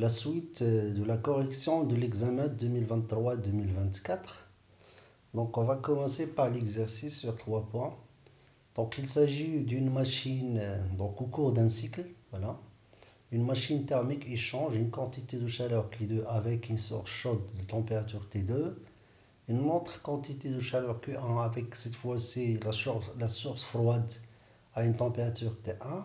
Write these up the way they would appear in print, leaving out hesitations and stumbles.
la suite de la correction de l'examen 2023-2024. Donc, on va commencer par l'exercice sur 3 points. Donc, il s'agit d'une machine, donc au cours d'un cycle, voilà. Une machine thermique échange une quantité de chaleur Q2 avec une source chaude de température T2, une autre quantité de chaleur Q1 avec cette fois-ci la source froide à une température T1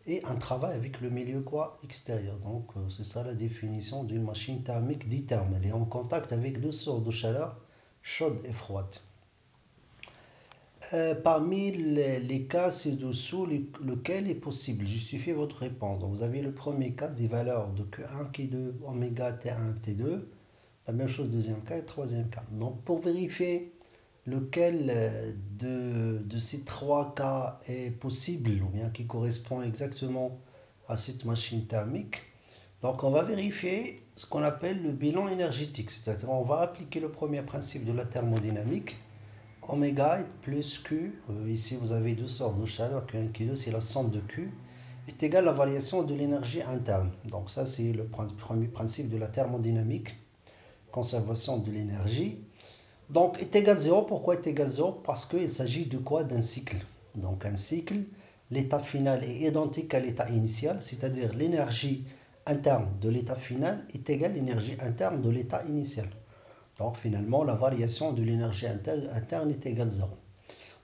et un travail avec le milieu quoi extérieur. Donc c'est ça la définition d'une machine thermique ditherme. Elle est en contact avec deux sources de chaleur chaude et froide. Parmi les cas ci-dessous, lequel est possible? Justifiez votre réponse. Donc, vous avez le premier cas des valeurs de Q1, Q2, oméga T1, T2. La même chose deuxième cas et troisième cas. Donc pour vérifier lequel de ces 3 cas est possible ou bien qui correspond exactement à cette machine thermique, donc on va vérifier ce qu'on appelle le bilan énergétique. C'est-à-dire on va appliquer le premier principe de la thermodynamique. Oméga plus Q, ici vous avez deux sortes de chaleur, Q1 Q2, c'est la somme de Q, est égale à la variation de l'énergie interne. Donc ça c'est le premier principe de la thermodynamique, conservation de l'énergie. Donc est égal à 0, pourquoi est égal à 0? Parce qu'il s'agit de quoi? D'un cycle. Donc un cycle, l'état final est identique à l'état initial, c'est-à-dire l'énergie interne de l'état final est égale à l'énergie interne de l'état initial. Donc finalement, la variation de l'énergie interne est égale à 0.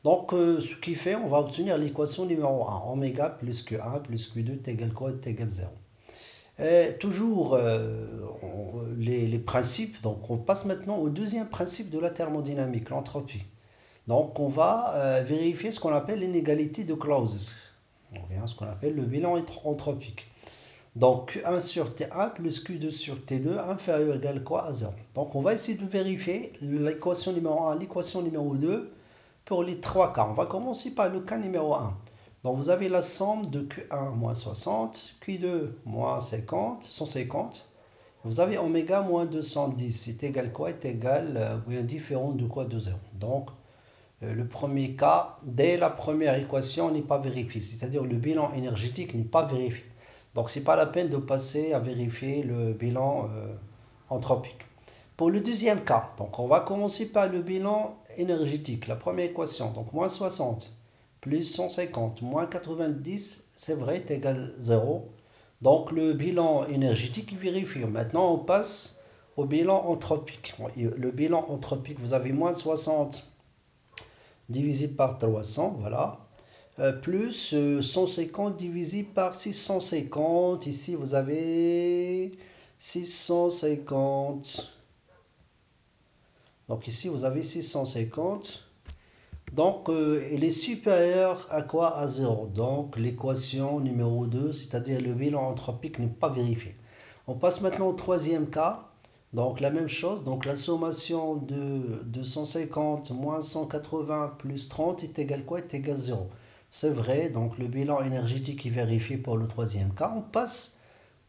Donc ce qui fait, on va obtenir l'équation numéro 1. Oméga plus Q1 plus Q2 est égal à quoi? Est égal à 0. Toujours les principes, donc on passe maintenant au deuxième principe de la thermodynamique, l'entropie. Donc on va vérifier ce qu'on appelle l'inégalité de Clausius. On revient à ce qu'on appelle le bilan entropique. Donc Q1 sur T1 plus Q2 sur T2 inférieur ou égal à quoi? À 0. Donc on va essayer de vérifier l'équation numéro 1, l'équation numéro 2 pour les 3 cas. On va commencer par le cas numéro 1. Donc vous avez la somme de Q1 moins 60, Q2 moins 50, 150. Vous avez oméga moins 210. C'est égal quoi? Est égal, ou indifférent de quoi? De 0. Donc le premier cas, dès la première équation, n'est pas vérifié. C'est-à-dire le bilan énergétique n'est pas vérifié. Donc ce n'est pas la peine de passer à vérifier le bilan anthropique. Pour le deuxième cas, donc on va commencer par le bilan énergétique. La première équation, donc moins 60 plus 150 moins 90, c'est vrai, est égal à 0. Donc le bilan énergétique est vérifié. Maintenant, on passe au bilan anthropique. Le bilan anthropique, vous avez moins 60 divisé par 300, voilà. Plus 150 divisé par 650. Ici, vous avez 650. Donc ici, vous avez 650. Donc, il est supérieur à quoi? À 0. Donc, l'équation numéro 2, c'est-à-dire le bilan anthropique, n'est pas vérifié. On passe maintenant au troisième cas. Donc, la même chose. Donc, la sommation de 150 moins 180 plus 30 est égal à quoi? Est égal à 0. C'est vrai. Donc, le bilan énergétique est vérifié pour le troisième cas. On passe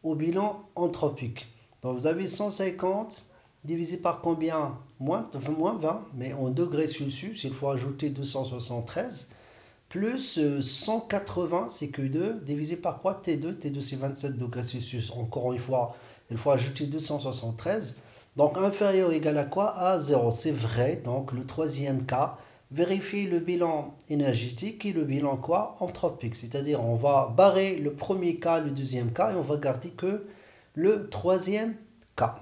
au bilan anthropique. Donc, vous avez 150 divisé par combien? Moins 20, mais en degrés Celsius, il faut ajouter 273, plus 180, c'est Q2, divisé par quoi? T2, T2 c'est 27 degrés Celsius. Encore une fois, il faut ajouter 273. Donc inférieur ou égal à quoi? À 0. C'est vrai, donc le troisième cas, vérifier le bilan énergétique et le bilan quoi? Anthropique. C'est-à-dire on va barrer le premier cas, le deuxième cas, et on va garder que le troisième cas.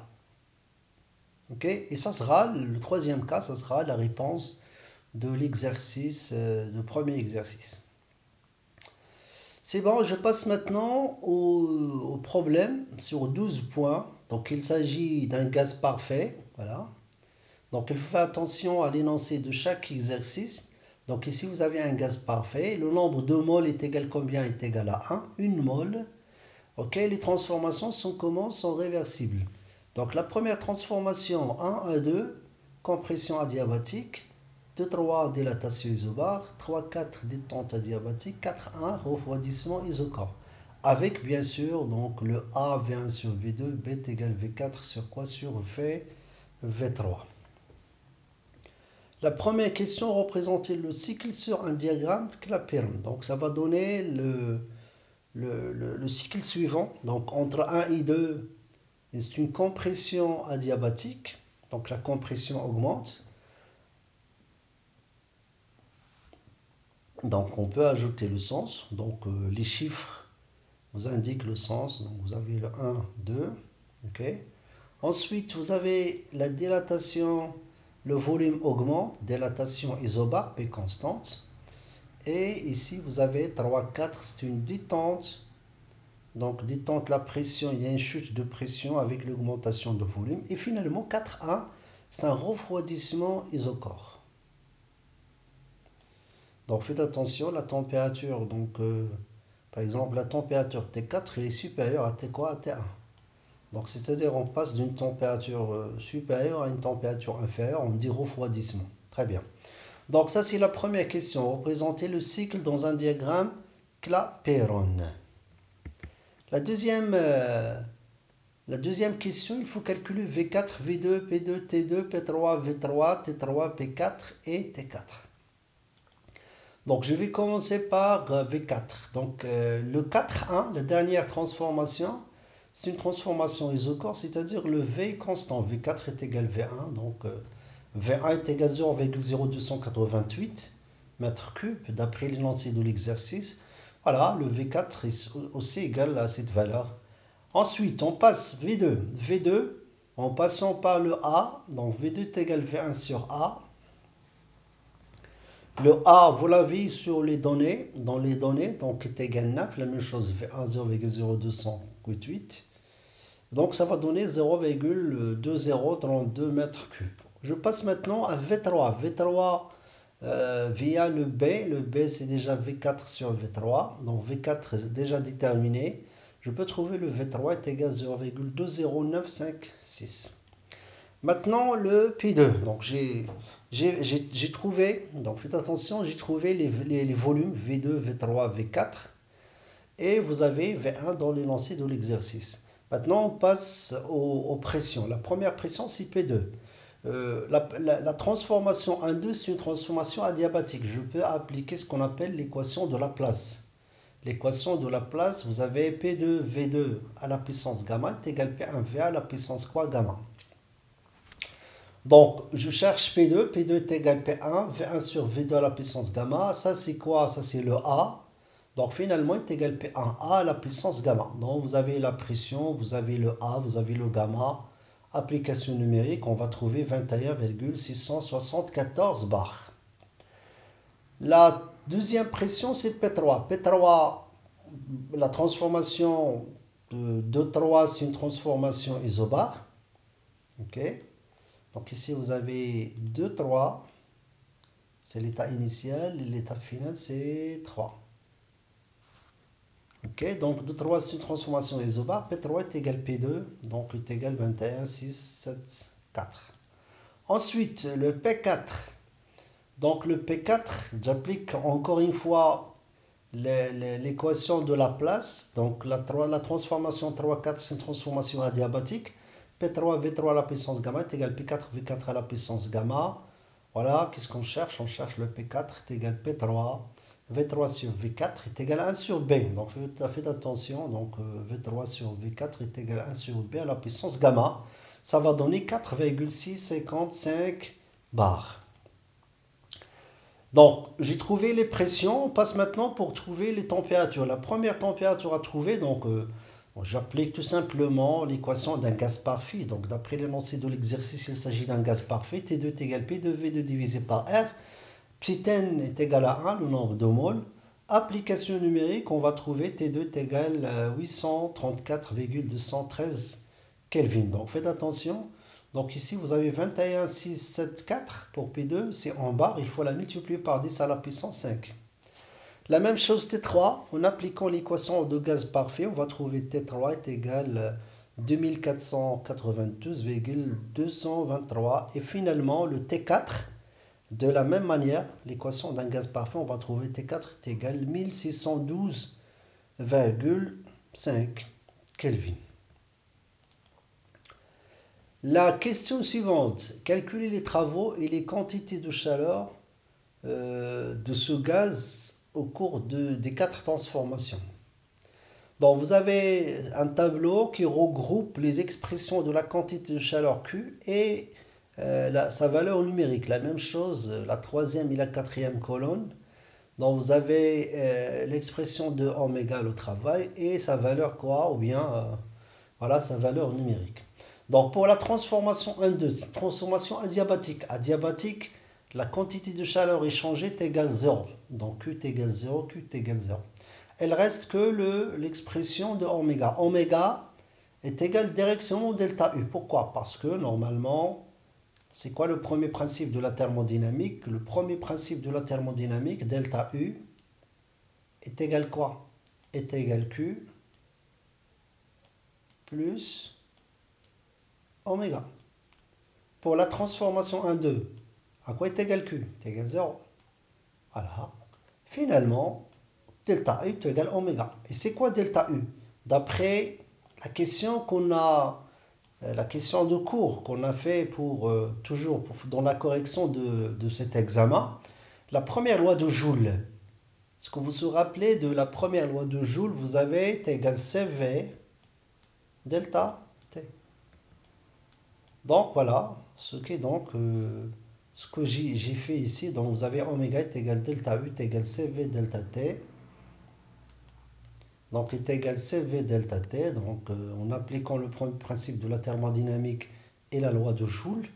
Ok? Et ça sera, le troisième cas, ça sera la réponse de l'exercice, du premier exercice. C'est bon, je passe maintenant au problème sur 12 points. Donc il s'agit d'un gaz parfait. Voilà. Donc il faut faire attention à l'énoncé de chaque exercice. Donc ici vous avez un gaz parfait. Le nombre de moles est égal à combien? Est égal à 1. Une mole. Ok, les transformations sont comment? Sont réversibles. Donc la première transformation 1 à 2, compression adiabatique, 2-3 dilatation isobare, 3-4 détente adiabatique, 4-1 refroidissement isochore. Avec bien sûr donc le A V1 sur V2, B est égal V4 sur quoi? Sur V3. La première question représente le cycle sur un diagramme Clapeyron. Donc ça va donner le cycle suivant. Donc entre 1 et 2, Et c'est une compression adiabatique. Donc la compression augmente. Donc on peut ajouter le sens. Donc les chiffres vous indiquent le sens. Donc vous avez le 1, 2. Ok. Ensuite, vous avez la dilatation, le volume augmente, dilatation isobare, P constante. Et ici, vous avez 3, 4, c'est une détente. Donc, détente, la pression, il y a une chute de pression avec l'augmentation de volume. Et finalement, 4A, c'est un refroidissement isocore. Donc, faites attention, la température, donc, par exemple, la température T4, elle est supérieure à T quoi? À T1. Donc, c'est-à-dire on passe d'une température supérieure à une température inférieure, on dit refroidissement. Très bien. Donc, ça, c'est la première question. Représenter le cycle dans un diagramme Clapeyron. La deuxième, euh, la deuxième question, il faut calculer V4, V2, P2, T2, P3, V3, T3, P4 et T4. Donc, je vais commencer par V4. Donc, le 4.1, la dernière transformation, c'est une transformation isocore, c'est-à-dire le V est constant. V4 est égal à V1. Donc, V1 est égal à 0,0288 mètres cubes d'après l'énoncé de l'exercice. Voilà, le V4 est aussi égal à cette valeur. Ensuite, on passe V2. V2, en passant par le A, donc V2 est égal à V1 sur A. Le A, vous l'avez sur les données, dans les données, donc est égal à 9, la même chose, V1 0,0288. Donc ça va donner 0,2032 mètres cubes. Je passe maintenant à V3. V3 via le B c'est déjà V4 sur V3. Donc V4 est déjà déterminé. Je peux trouver le V3 est égal à 0,20956. Maintenant le P2. Donc j'ai trouvé, donc faites attention, j'ai trouvé les volumes V2, V3, V4. Et vous avez V1 dans l'énoncé de l'exercice. Maintenant, on passe aux pressions. La première pression, c'est P2. La transformation 1,2, c'est une transformation adiabatique. Je peux appliquer ce qu'on appelle l'équation de Laplace. L'équation de Laplace, vous avez P2 V2 à la puissance gamma est égal à P1 V à la puissance quoi gamma. Donc, je cherche P2. P2 est égal à P1 V1 sur V2 à la puissance gamma. Ça, c'est quoi? Ça, c'est le A. Donc finalement, il est égal à P1A à la puissance gamma. Donc vous avez la pression, vous avez le A, vous avez le gamma. Application numérique, on va trouver 21,674 bars. La deuxième pression, c'est P3. P3, la transformation de 3, c'est une transformation isobare. Ok. Donc ici, vous avez 2, 3. C'est l'état initial. L'état final, c'est 3. Ok, donc de 3 c'est une transformation isobare. P3 est égal à P2, donc est égal à 21, 6, 7, 4. Ensuite, le P4. Donc le P4, j'applique encore une fois l'équation de Laplace. Donc la transformation 3, 4, c'est une transformation adiabatique. P3, V3 à la puissance gamma est égal à P4, V4 à la puissance gamma. Voilà, qu'est-ce qu'on cherche? On cherche le P4 est égal à P3. V3 sur V4 est égal à 1 sur B. Donc faites attention. Donc V3 sur V4 est égal à 1 sur B à la puissance gamma. Ça va donner 4,655 bars. Donc j'ai trouvé les pressions. On passe maintenant pour trouver les températures. La première température à trouver, donc j'applique tout simplement l'équation d'un gaz parfait. Donc d'après l'énoncé de l'exercice, il s'agit d'un gaz parfait. T2 est égal à P2V2 divisé par R. Psi-n est égal à 1, le nombre de moles. Application numérique, on va trouver T2 est égal à 834,213 Kelvin. Donc faites attention. Donc ici, vous avez 21,674 pour P2, c'est en barre, il faut la multiplier par 10 à la puissance 5. La même chose T3, en appliquant l'équation de gaz parfait, on va trouver T3 est égal à 2492,223. Et finalement, le T4, de la même manière, l'équation d'un gaz parfait, on va trouver T4 est égal à 1612,5 Kelvin. La question suivante, calculer les travaux et les quantités de chaleur de ce gaz au cours des 4 transformations. Donc, vous avez un tableau qui regroupe les expressions de la quantité de chaleur Q et sa valeur numérique. La même chose, la troisième et la quatrième colonne. Donc, vous avez l'expression de oméga, le travail, et sa valeur quoi, ou bien voilà sa valeur numérique. Donc, pour la transformation 1,2, c'est une transformation adiabatique. Adiabatique, la quantité de chaleur échangée est égale 0. Donc, Q est égal 0, Q est égal 0. Elle reste que l'expression de oméga. Oméga est égal directement au delta U. Pourquoi? Parce que normalement, c'est quoi le premier principe de la thermodynamique? Le premier principe de la thermodynamique, delta U, est égal quoi? Est égal Q plus oméga. Pour la transformation 1,2, à quoi est égal Q? Est égal 0. Voilà. Finalement, delta U est égal oméga. Et c'est quoi delta U? D'après la question qu'on a, la question de cours qu'on a fait toujours dans la correction de cet examen, la première loi de Joule. Est-ce que vous vous rappelez de la première loi de Joule? Vous avez T égale CV delta T. Donc voilà ce que j'ai fait ici. Donc vous avez oméga est égal delta U est égal CV delta T. Donc est égal CV delta T. Donc en appliquant le premier principe de la thermodynamique et la loi de Joule,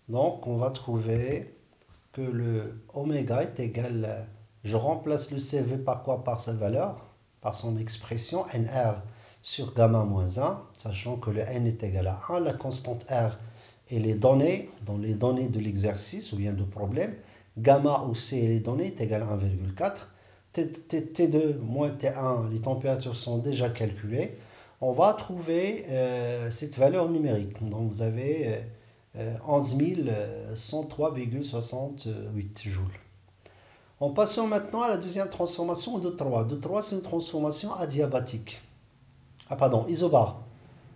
donc on va trouver que le oméga est égal, je remplace le CV par quoi? Par sa valeur, par son expression NR sur gamma moins 1, sachant que le N est égal à 1, la constante R et les données, dans les données de l'exercice ou bien de problème, gamma ou C et les données est égal à 1,4. T2 moins T1, les températures sont déjà calculées. On va trouver cette valeur numérique. Donc vous avez 11 103,68 joules. En passant maintenant à la deuxième transformation de 3. De 3, c'est une transformation adiabatique. Ah, pardon, isobare.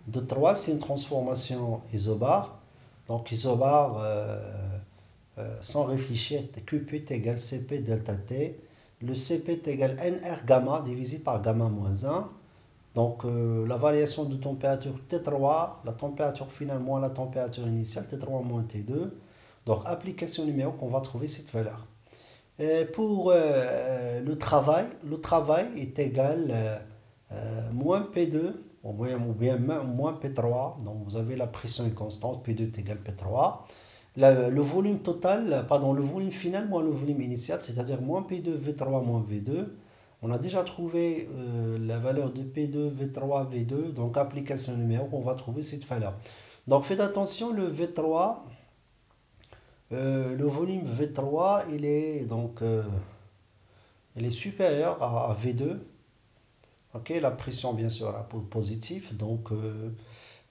De 3, c'est une transformation isobare. Donc, isobare, sans réfléchir, QP est égal CP delta T. Le CP est égal NR gamma divisé par gamma moins 1. Donc, la variation de température T3, la température finale moins la température initiale, T3 moins T2. Donc, application numérique, on va trouver cette valeur. Pour le travail est égal moins P2 ou bien moins P3. Donc, vous avez la pression est constante, P2 est égal P3. Le volume total, pardon, le volume final moins le volume initial, c'est-à-dire moins P2, V3 moins V2. On a déjà trouvé la valeur de P2, V3, V2. Donc, application numérique, on va trouver cette valeur. Donc, faites attention, le volume V3, il est supérieur à V2. Ok, la pression, bien sûr, est positive. Donc,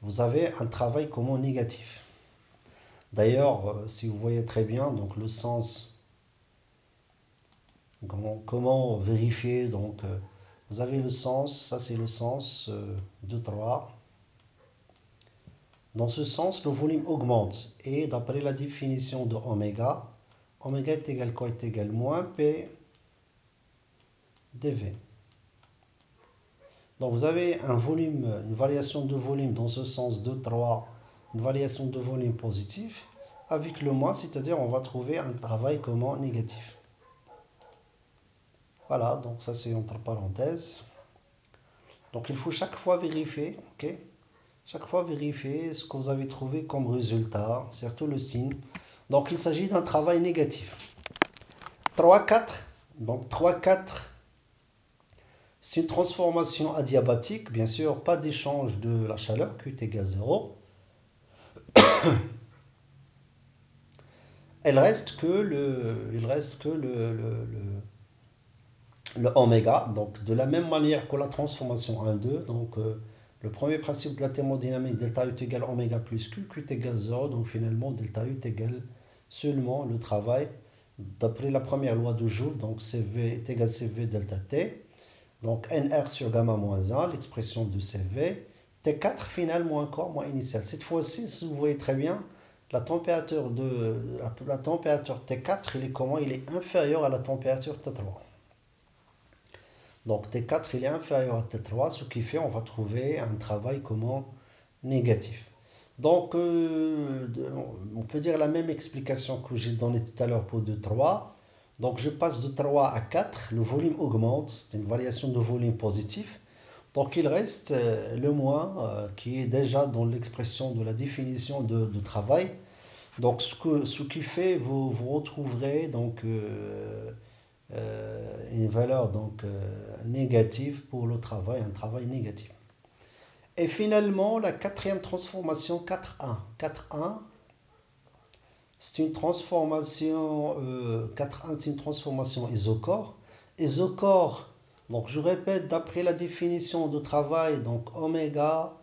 vous avez un travail commun négatif. D'ailleurs, si vous voyez très bien, donc le sens, comment vérifier, donc vous avez le sens, ça c'est le sens de 3. Dans ce sens, le volume augmente. Et d'après la définition de oméga, oméga est égal quoi? Est égal moins P dV. Donc vous avez un volume, une variation de volume dans ce sens de 3, une variation de volume positif, avec le moins, c'est-à-dire on va trouver un travail commun négatif. Voilà, donc ça c'est entre parenthèses. Donc il faut chaque fois vérifier, ok? Chaque fois vérifier ce que vous avez trouvé comme résultat, surtout le signe. Donc il s'agit d'un travail négatif. 3,4. Donc 3,4, c'est une transformation adiabatique. Bien sûr, pas d'échange de la chaleur, Q est égal à 0. Il reste que le oméga. Donc de la même manière que la transformation 1,2. Donc le premier principe de la thermodynamique, delta U est égal à oméga plus Q, Q est égal à 0. Donc finalement, delta U est égal seulement le travail d'après la première loi de Joule. Donc CV est égal à CV delta T. Donc NR sur gamma moins 1, l'expression de CV. T4 final moins quoi? Moins initial. Cette fois-ci, si vous voyez très bien, la température T4, il est comment? Il est inférieur à la température T3. Donc T4 il est inférieur à T3, ce qui fait on va trouver un travail comment négatif. Donc on peut dire la même explication que j'ai donnée tout à l'heure pour 2, 3. Donc je passe de 3 à 4, le volume augmente, c'est une variation de volume positif. Donc il reste le moins qui est déjà dans l'expression de la définition de travail. Donc ce qui fait, vous retrouverez donc une valeur donc négative pour le travail, un travail négatif. Et finalement, la quatrième transformation 4.1. 4.1, c'est une transformation 4.1, c'est une transformation isocore. Isocore, donc je répète, d'après la définition de travail, donc oméga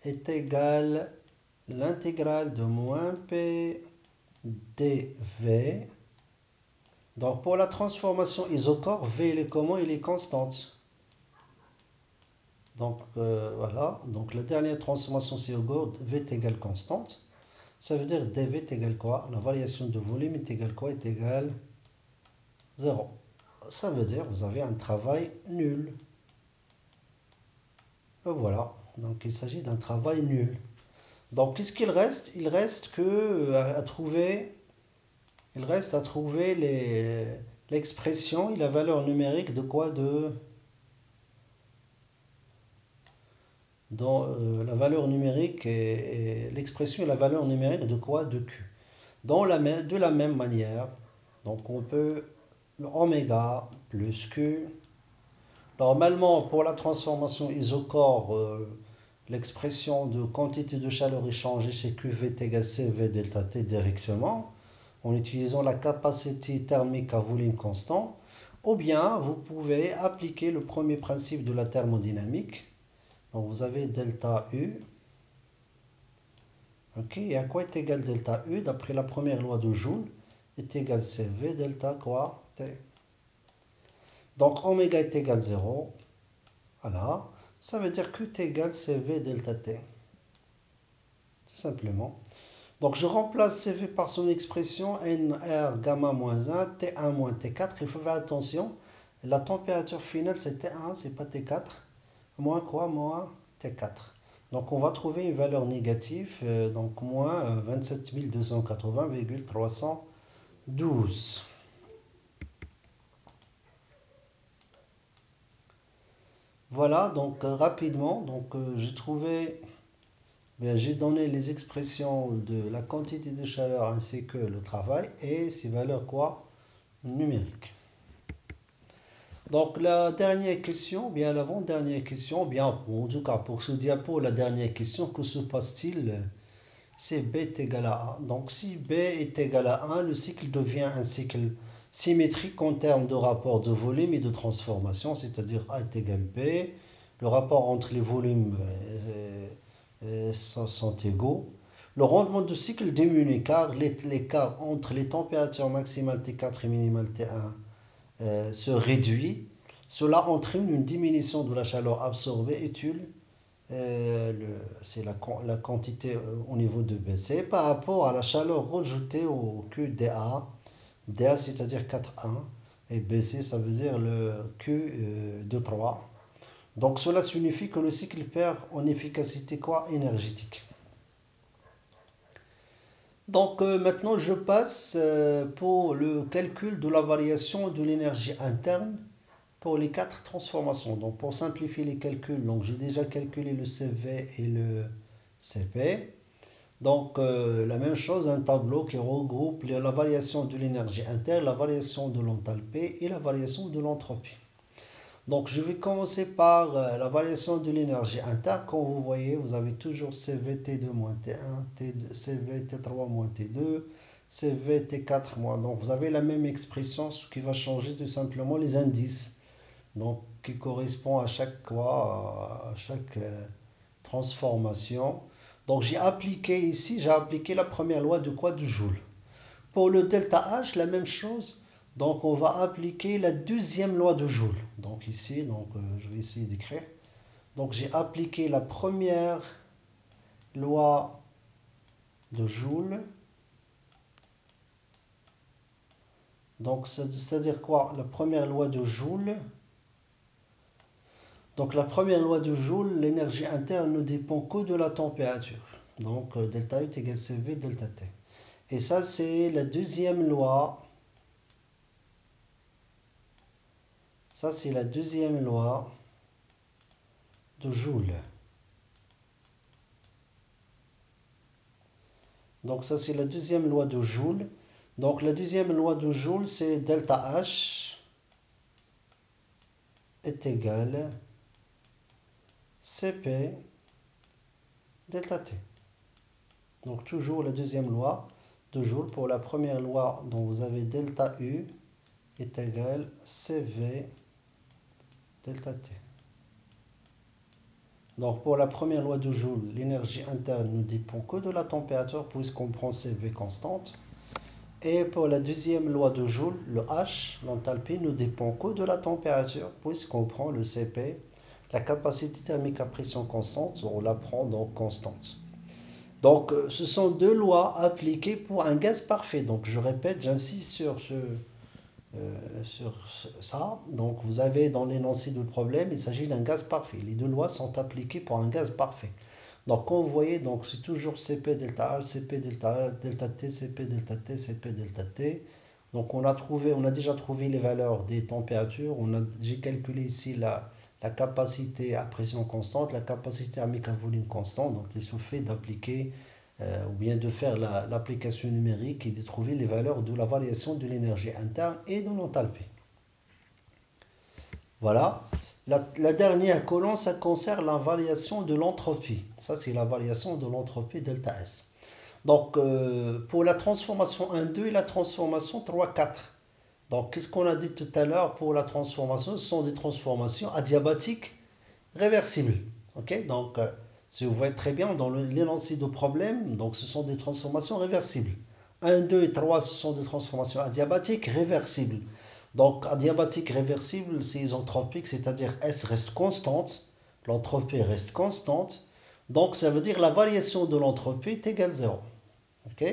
est égal à l'intégrale de moins P dV. Donc pour la transformation isocore, V il est comment? Il est constante. Donc voilà, donc la dernière transformation c'est V est égal constante. Ça veut dire dV est égal quoi? La variation de volume est égale quoi? Est égale 0. Ça veut dire que vous avez un travail nul. Et voilà, donc il s'agit d'un travail nul. Donc qu'est-ce qu'il reste? Il reste que à trouver, il reste à trouver l'expression et la valeur numérique de quoi? Dans la valeur numérique et l'expression et la valeur numérique de quoi? De Q. De la même manière, donc on peut le oméga plus Q. Normalement, pour la transformation isocore, l'expression de quantité de chaleur échangée chez QV est égal à CV delta T directement, en utilisant la capacité thermique à volume constant, ou bien vous pouvez appliquer le premier principe de la thermodynamique. Donc vous avez delta U. Ok, et à quoi est égal delta U d'après la première loi de Joule est égal à CV delta quoi? T. Donc oméga est égal à 0. Voilà. Ça veut dire Q est égal à CV delta T. Tout simplement. Donc je remplace CV par son expression NR gamma moins 1, T1 moins T4. Il faut faire attention. La température finale c'est T1, c'est pas T4. Moins quoi? Moins T4. Donc on va trouver une valeur négative, donc moins 27 280,312. Voilà, donc rapidement, donc j'ai trouvé, bien, j'ai donné les expressions de la quantité de chaleur ainsi que le travail et ces valeurs quoi? Numériques. Donc la dernière question, bien l'avant-dernière question, bien en tout cas pour ce diapo, la dernière question, que se passe-t-il si B est égal à 1? Donc si B est égal à 1, le cycle devient un cycle symétrique en termes de rapport de volume et de transformation, c'est-à-dire A est égal à B. Le rapport entre les volumes sont égaux. Le rendement du cycle diminue car l'écart entre les températures maximales T4 et minimales T1 se réduit. Cela entraîne une diminution de la chaleur absorbée et c'est la quantité au niveau de BC par rapport à la chaleur rejetée au QDA. DA c'est-à-dire 4,1 et BC ça veut dire le Q de 3. Donc cela signifie que le cycle perd en efficacité quoi? Énergétique. Donc maintenant je passe pour le calcul de la variation de l'énergie interne pour les quatre transformations. Donc pour simplifier les calculs, donc j'ai déjà calculé le CV et le CP. Donc la même chose, un tableau qui regroupe la variation de l'énergie interne, la variation de l'enthalpie et la variation de l'entropie. Donc je vais commencer par la variation de l'énergie interne. Comme vous voyez, vous avez toujours CVT2 moins T1, CVT3 moins T2, CVT4 moins. Donc vous avez la même expression, ce qui va changer tout simplement les indices. Donc qui correspond à chaque quoi, à chaque transformation. Donc j'ai appliqué ici, j'ai appliqué la première loi de quoi? De Joule. Pour le delta H, la même chose. Donc on va appliquer la deuxième loi de Joule. Donc ici, donc, je vais essayer d'écrire. Donc j'ai appliqué la première loi de Joule. Donc c'est-à-dire quoi? La première loi de Joule Donc la première loi de Joule, l'énergie interne ne dépend que de la température. Donc delta U est égal à CV delta T. Et ça, c'est la deuxième loi. Ça, c'est la deuxième loi de Joule. Donc ça, c'est la deuxième loi de Joule. Donc la deuxième loi de Joule, c'est delta H est égal CP delta T. Donc toujours la deuxième loi de Joule. Pour la première loi, dont vous avez delta U est égal CV delta T. Donc pour la première loi de Joule, l'énergie interne ne dépend que de la température puisqu'on prend CV constante. Et pour la deuxième loi de Joule, le H, l'enthalpie, ne dépend que de la température puisqu'on prend le CP, la capacité thermique à pression constante, on la prend donc constante. Donc ce sont deux lois appliquées pour un gaz parfait. Donc je répète, j'insiste sur ça. Donc vous avez dans l'énoncé du problème, il s'agit d'un gaz parfait. Les deux lois sont appliquées pour un gaz parfait. Donc quand vous voyez, donc c'est toujours CP delta H, CP delta T, CP delta T, CP delta T. Donc on a déjà trouvé les valeurs des températures. J'ai calculé ici la capacité à pression constante, la capacité thermique à volume constant. Donc il suffit d'appliquer ou bien de faire l'application numérique et de trouver les valeurs de la variation de l'énergie interne et de l'enthalpie. Voilà. La dernière colonne, ça concerne la variation de l'entropie. Ça, c'est la variation de l'entropie delta S. Donc, pour la transformation 1,2 et la transformation 3,4. Donc, qu'est-ce qu'on a dit tout à l'heure pour la transformation? Ce sont des transformations adiabatiques réversibles. Ok? Donc, si vous voyez très bien dans l'énoncé de problème, donc ce sont des transformations réversibles. 1, 2 et 3, ce sont des transformations adiabatiques réversibles. Donc, adiabatique réversible, c'est isentropique, c'est-à-dire S reste constante, l'entropie reste constante. Donc, ça veut dire la variation de l'entropie est égale 0. OK?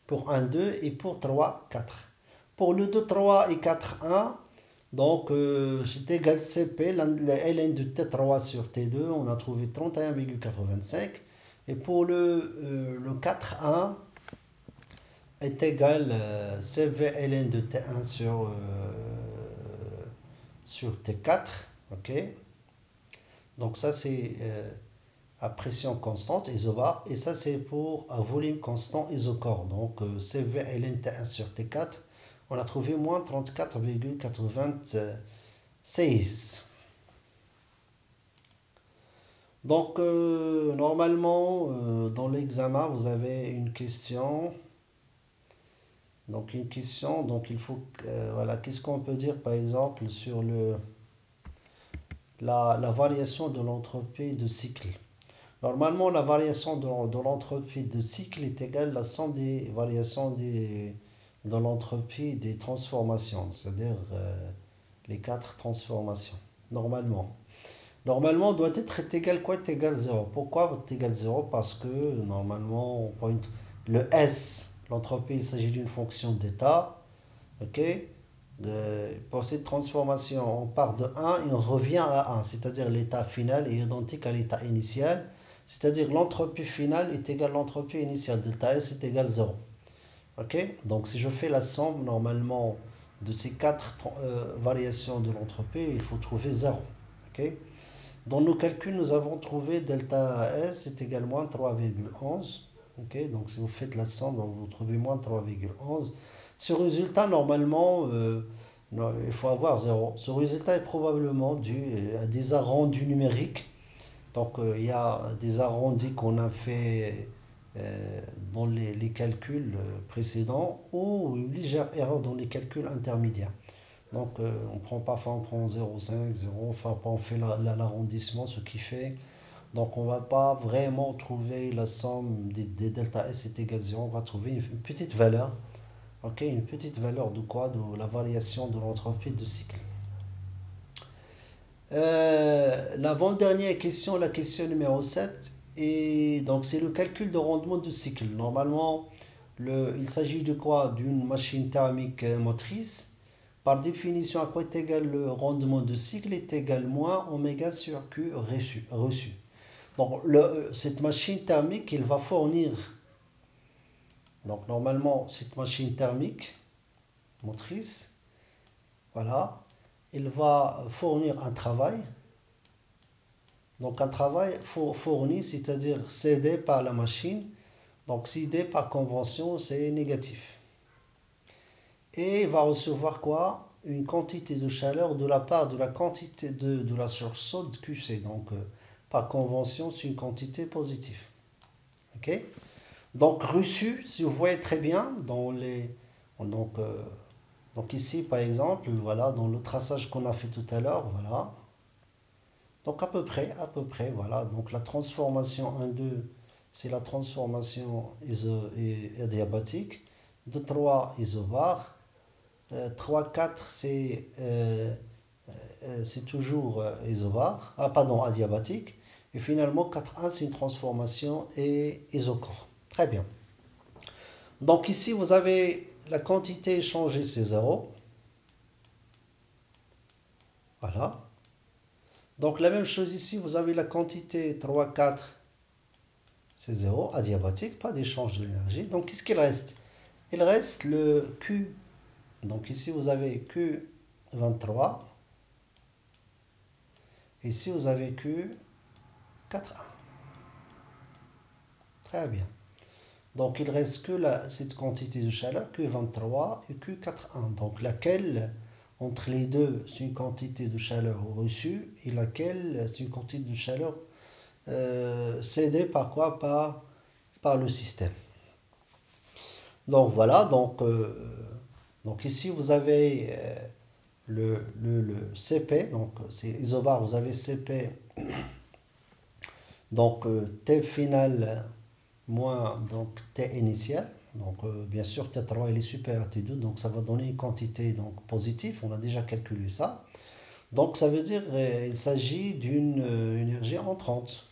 Pour 1, 2 et pour 3, 4. Pour le 2, 3 et 4, 1, donc c'est égal CP, la ln de T3 sur T2, on a trouvé 31,85. Et pour le 4, 1, est égal CV ln de T1 sur T4. Ok. Donc ça c'est à pression constante isobar et ça c'est pour un volume constant isocore. Donc CV ln T1 sur T4, on a trouvé moins 34,86. Donc normalement dans l'examen vous avez une question. Donc une question, donc il faut, voilà, qu'est-ce qu'on peut dire par exemple sur la variation de l'entropie de cycle. Normalement, la variation de l'entropie de cycle est égale à la somme des variations de l'entropie des transformations, c'est-à-dire les quatre transformations. Normalement. Normalement, doit être égal quoi? Est égal 0. Pourquoi est égal 0? Parce que normalement, on pointe le S, l'entropie, il s'agit d'une fonction d'état. Ok? Pour cette transformation, on part de 1 et on revient à 1, c'est-à-dire l'état final est identique à l'état initial, c'est-à-dire l'entropie finale est égale à l'entropie initiale, delta S est égal à 0. Ok? Donc si je fais la somme normalement de ces quatre variations de l'entropie, il faut trouver 0. Ok? Dans nos calculs, nous avons trouvé delta S est égal à moins 3,11. Ok? Donc si vous faites la somme, vous trouvez moins 3,11. Ce résultat, normalement, non, il faut avoir 0. Ce résultat est probablement dû à des arrondis numériques. Donc, il y a des arrondis qu'on a fait dans les calculs précédents ou une légère erreur dans les calculs intermédiaires. Donc, on prend parfois on prend 0,5, 0, enfin, on fait l'arrondissement, ce qui fait. Donc, on ne va pas vraiment trouver la somme des delta S est égal à 0. On va trouver une petite valeur. Ok, une petite valeur de quoi? De la variation de l'entropie de cycle. L'avant-dernière question, la question numéro 7, et donc c'est le calcul de rendement de cycle. Normalement, il s'agit de quoi? D'une machine thermique motrice. Par définition, à quoi est égal le rendement de cycle est égal moins oméga sur Q reçu. Donc, cette machine thermique, il va fournir, donc normalement, cette machine thermique motrice, voilà, il va fournir un travail. Donc, un travail fourni, c'est-à-dire cédé par la machine. Donc, cédé par convention, c'est négatif. Et il va recevoir quoi? Une quantité de chaleur de la part de la quantité de la surchauffe de QC. Donc, par convention, c'est une quantité positive. OK? Donc, reçu, si vous voyez très bien, dans les, donc, euh, donc ici, par exemple, voilà, dans le traçage qu'on a fait tout à l'heure, voilà. Donc, à peu près, voilà. Donc, la transformation 1,2, c'est la transformation adiabatique. De 3 isobar. 3, 4, c'est toujours isobar. Ah, pardon, adiabatique. Et finalement, 4,1, c'est une transformation et isochore. Très bien. Donc ici, vous avez la quantité échangée, c'est 0. Voilà. Donc la même chose ici, vous avez la quantité 3, 4, c'est 0, adiabatique, pas d'échange de l'énergie. Donc qu'est-ce qu'il reste? Il reste le Q. Donc ici, vous avez Q23. Ici, vous avez Q41. Très bien. Donc il reste que cette quantité de chaleur, Q23 et Q41. Donc laquelle, entre les deux, c'est une quantité de chaleur reçue et laquelle, c'est une quantité de chaleur cédée par quoi? Par le système. Donc voilà, donc ici vous avez le CP, donc c'est isobar, vous avez CP, donc T final moins donc T initial. Donc bien sûr T3 il est supérieur à T2, donc ça va donner une quantité donc positive, on a déjà calculé ça. Donc ça veut dire il s'agit d'une énergie entrante.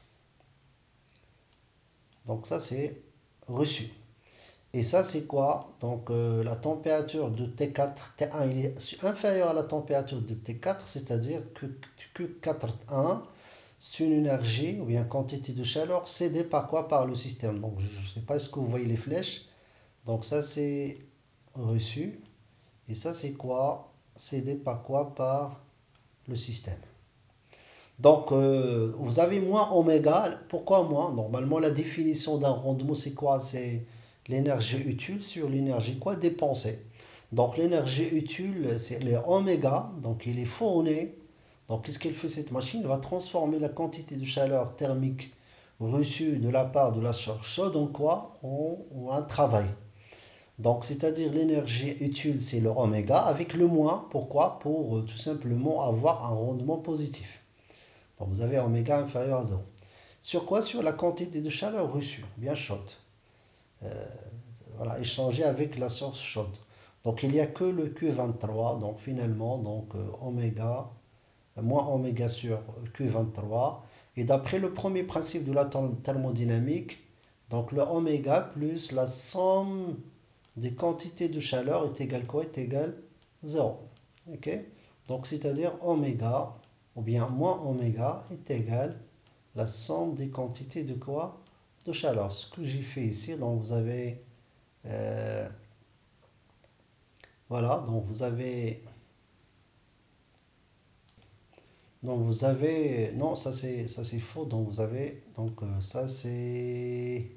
Donc ça c'est reçu. Et ça c'est quoi? Donc la température de T4, T1 il est inférieur à la température de T4, c'est-à-dire que Q41 c'est une énergie ou bien quantité de chaleur cédée par quoi? Par le système. Donc je ne sais pas est-ce que vous voyez les flèches. Donc ça c'est reçu. Et ça c'est quoi? Cédé par quoi? Par le système. Donc vous avez moins oméga. Pourquoi moins? Normalement la définition d'un rendement c'est quoi? C'est l'énergie utile sur l'énergie quoi? Dépensée. Donc l'énergie utile c'est les oméga. Donc il est fourni. Donc qu'est-ce qu'elle fait cette machine? Elle va transformer la quantité de chaleur thermique reçue de la part de la source chaude en quoi? En un travail. Donc, c'est-à-dire l'énergie utile, c'est le oméga, avec le moins. Pourquoi? Pour tout simplement avoir un rendement positif. Donc, vous avez oméga inférieur à 0. Sur quoi? Sur la quantité de chaleur reçue, bien chaude. Voilà, échangée avec la source chaude. Donc, il n'y a que le Q23. Donc, finalement, donc, oméga, moins oméga sur Q23. Et d'après le premier principe de la thermodynamique, donc le oméga plus la somme des quantités de chaleur est égal quoi? Est égal 0. Ok? Donc, c'est-à-dire oméga, ou bien moins oméga, est égal la somme des quantités de quoi? De chaleur. Ce que j'ai fait ici, donc vous avez, euh, voilà, non, ça c'est faux, donc vous avez, donc ça c'est,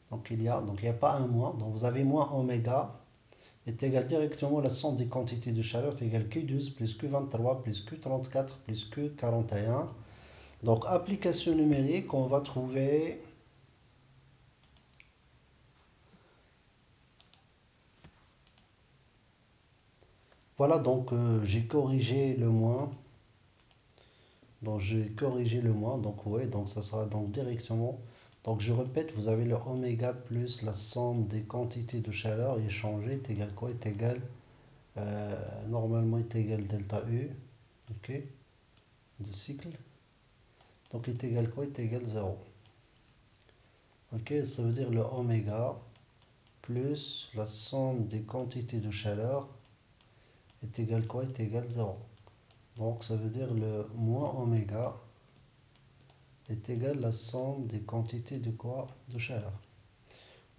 donc il y a pas un moins, donc vous avez moins oméga est égal directement à la somme des quantités de chaleur est égal Q12 plus Q23 plus Q34 plus Q41. Donc application numérique, on va trouver, voilà, donc j'ai corrigé le moins, donc ouais, donc ça sera donc directement, donc je répète, vous avez le oméga plus la somme des quantités de chaleur échangées est égal quoi? Est égal, normalement est égal delta U, ok, de cycle, donc est égal quoi? Est égal 0. Ok, ça veut dire le oméga plus la somme des quantités de chaleur est égal quoi? Est égal 0. Donc ça veut dire le moins oméga est égal à la somme des quantités de quoi? De chaleur.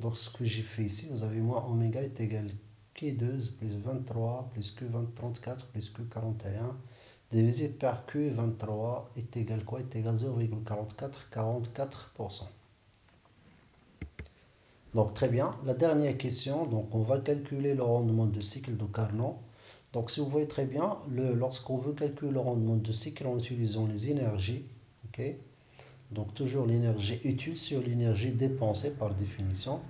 Donc ce que j'ai fait ici, vous avez moins oméga est égal Q2 plus 23 plus Q34 plus Q41 divisé par Q23 est égal quoi? Est égal 0,44. Donc très bien. La dernière question, donc on va calculer le rendement de cycle de Carnot. Donc si vous voyez très bien, lorsqu'on veut calculer le rendement de cycle en utilisant les énergies, ok? Donc toujours l'énergie utile sur l'énergie dépensée par définition.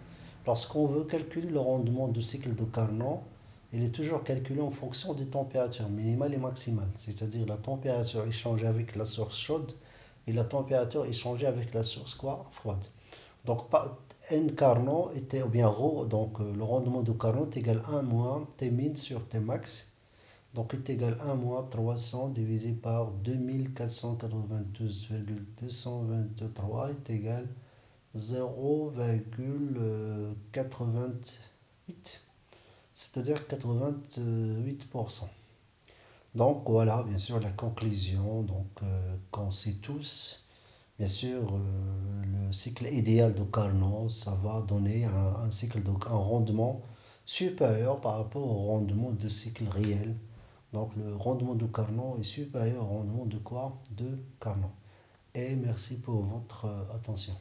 Lorsqu'on veut calculer le rendement de cycle de Carnot, il est toujours calculé en fonction des températures minimales et maximales. C'est-à-dire la température échangée avec la source chaude et la température échangée avec la source quoi? Froide. Donc N Carnot était, ou bien ρ, donc le rendement de Carnot est égal à 1 moins T min sur T max. Donc est égal à 1 moins 300 divisé par 2492,223 est égal 0,88, c'est-à-dire 88%. Donc voilà, bien sûr, la conclusion, donc qu'on sait tous, bien sûr, le cycle idéal de Carnot, ça va donner un cycle, donc un rendement supérieur par rapport au rendement de cycle réel. Donc le rendement de Carnot est supérieur au rendement de quoi? De Carnot. Et merci pour votre attention.